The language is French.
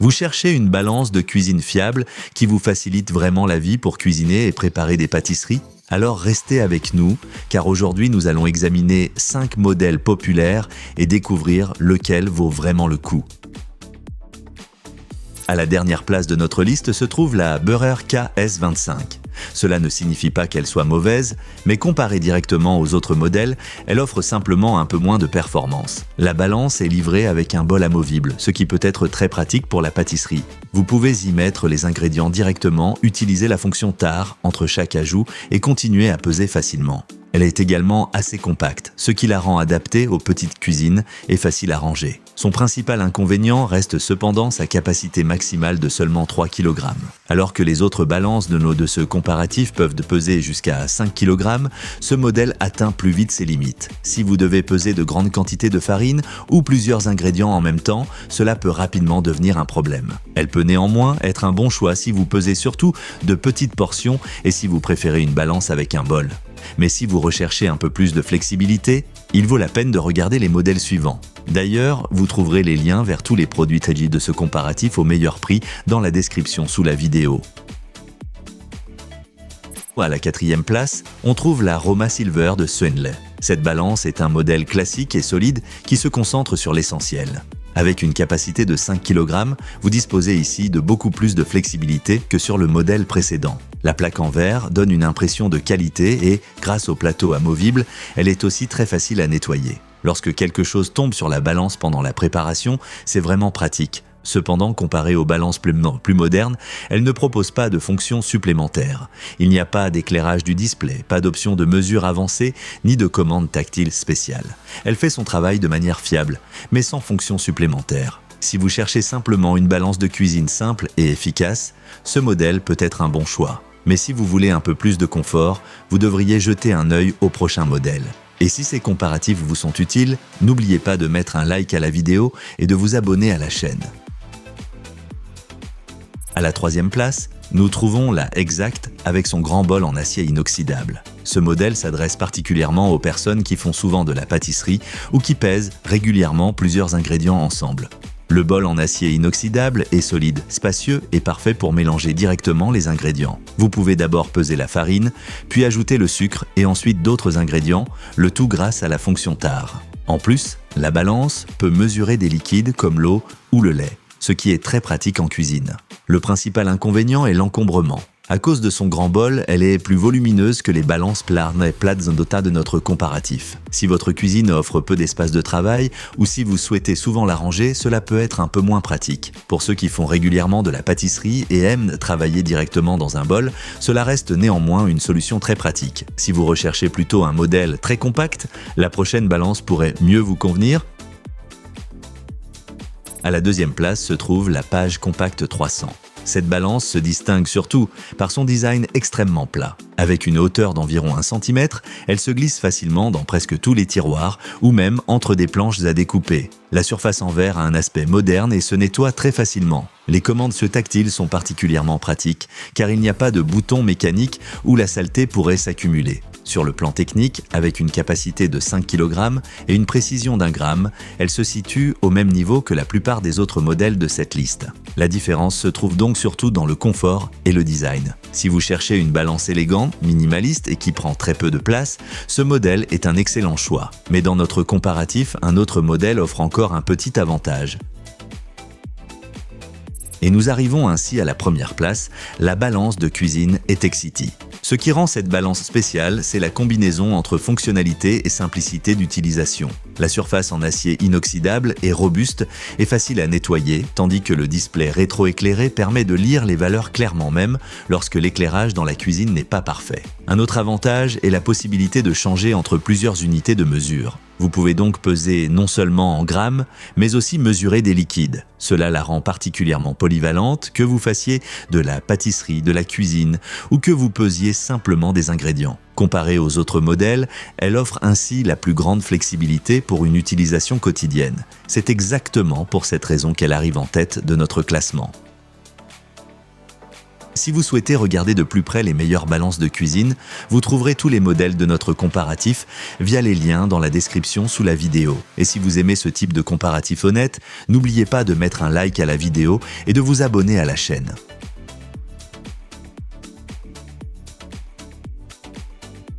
Vous cherchez une balance de cuisine fiable qui vous facilite vraiment la vie pour cuisiner et préparer des pâtisseries? Alors restez avec nous, car aujourd'hui nous allons examiner 5 modèles populaires et découvrir lequel vaut vraiment le coup. À la dernière place de notre liste se trouve la Böhrer KS25. Cela ne signifie pas qu'elle soit mauvaise, mais comparée directement aux autres modèles, elle offre simplement un peu moins de performance. La balance est livrée avec un bol amovible, ce qui peut être très pratique pour la pâtisserie. Vous pouvez y mettre les ingrédients directement, utiliser la fonction tare entre chaque ajout et continuer à peser facilement. Elle est également assez compacte, ce qui la rend adaptée aux petites cuisines et facile à ranger. Son principal inconvénient reste cependant sa capacité maximale de seulement 3 kg. Alors que les autres balances de ce comparatif peuvent peser jusqu'à 5 kg, ce modèle atteint plus vite ses limites. Si vous devez peser de grandes quantités de farine ou plusieurs ingrédients en même temps, cela peut rapidement devenir un problème. Elle peut néanmoins être un bon choix si vous pesez surtout de petites portions et si vous préférez une balance avec un bol. Mais si vous recherchez un peu plus de flexibilité, il vaut la peine de regarder les modèles suivants. D'ailleurs, vous trouverez les liens vers tous les produits de ce comparatif au meilleur prix dans la description sous la vidéo. À la 4e place, on trouve la Roma Silver de Sennle. Cette balance est un modèle classique et solide qui se concentre sur l'essentiel. Avec une capacité de 5 kg, vous disposez ici de beaucoup plus de flexibilité que sur le modèle précédent. La plaque en verre donne une impression de qualité et, grâce au plateau amovible, elle est aussi très facile à nettoyer. Lorsque quelque chose tombe sur la balance pendant la préparation, c'est vraiment pratique. Cependant, comparée aux balances plus modernes, elle ne propose pas de fonction supplémentaire. Il n'y a pas d'éclairage du display, pas d'option de mesure avancée, ni de commande tactile spéciale. Elle fait son travail de manière fiable, mais sans fonction supplémentaire. Si vous cherchez simplement une balance de cuisine simple et efficace, ce modèle peut être un bon choix. Mais si vous voulez un peu plus de confort, vous devriez jeter un œil au prochain modèle. Et si ces comparatifs vous sont utiles, n'oubliez pas de mettre un like à la vidéo et de vous abonner à la chaîne. À la 3e place, nous trouvons la Exact avec son grand bol en acier inoxydable. Ce modèle s'adresse particulièrement aux personnes qui font souvent de la pâtisserie ou qui pèsent régulièrement plusieurs ingrédients ensemble. Le bol en acier inoxydable est solide, spacieux et parfait pour mélanger directement les ingrédients. Vous pouvez d'abord peser la farine, puis ajouter le sucre et ensuite d'autres ingrédients, le tout grâce à la fonction tare. En plus, la balance peut mesurer des liquides comme l'eau ou le lait, ce qui est très pratique en cuisine. Le principal inconvénient est l'encombrement. À cause de son grand bol, elle est plus volumineuse que les balances plates de notre comparatif. Si votre cuisine offre peu d'espace de travail ou si vous souhaitez souvent la ranger, cela peut être un peu moins pratique. Pour ceux qui font régulièrement de la pâtisserie et aiment travailler directement dans un bol, cela reste néanmoins une solution très pratique. Si vous recherchez plutôt un modèle très compact, la prochaine balance pourrait mieux vous convenir. À la 2e place se trouve la Page Compact 300. Cette balance se distingue surtout par son design extrêmement plat. Avec une hauteur d'environ 1 cm, elle se glisse facilement dans presque tous les tiroirs ou même entre des planches à découper. La surface en verre a un aspect moderne et se nettoie très facilement. Les commandes tactiles sont particulièrement pratiques car il n'y a pas de bouton mécanique où la saleté pourrait s'accumuler. Sur le plan technique, avec une capacité de 5 kg et une précision d'1 gramme, elle se situe au même niveau que la plupart des autres modèles de cette liste. La différence se trouve donc surtout dans le confort et le design. Si vous cherchez une balance élégante, minimaliste et qui prend très peu de place, ce modèle est un excellent choix. Mais dans notre comparatif, un autre modèle offre encore un petit avantage. Et nous arrivons ainsi à la 1re place, la balance de cuisine Etexity. Ce qui rend cette balance spéciale, c'est la combinaison entre fonctionnalité et simplicité d'utilisation. La surface en acier inoxydable est robuste et facile à nettoyer, tandis que le display rétroéclairé permet de lire les valeurs clairement même lorsque l'éclairage dans la cuisine n'est pas parfait. Un autre avantage est la possibilité de changer entre plusieurs unités de mesure. Vous pouvez donc peser non seulement en grammes, mais aussi mesurer des liquides. Cela la rend particulièrement polyvalente, que vous fassiez de la pâtisserie, de la cuisine ou que vous pesiez simplement des ingrédients. Comparée aux autres modèles, elle offre ainsi la plus grande flexibilité pour une utilisation quotidienne. C'est exactement pour cette raison qu'elle arrive en tête de notre classement. Si vous souhaitez regarder de plus près les meilleures balances de cuisine, vous trouverez tous les modèles de notre comparatif via les liens dans la description sous la vidéo. Et si vous aimez ce type de comparatif honnête, n'oubliez pas de mettre un like à la vidéo et de vous abonner à la chaîne.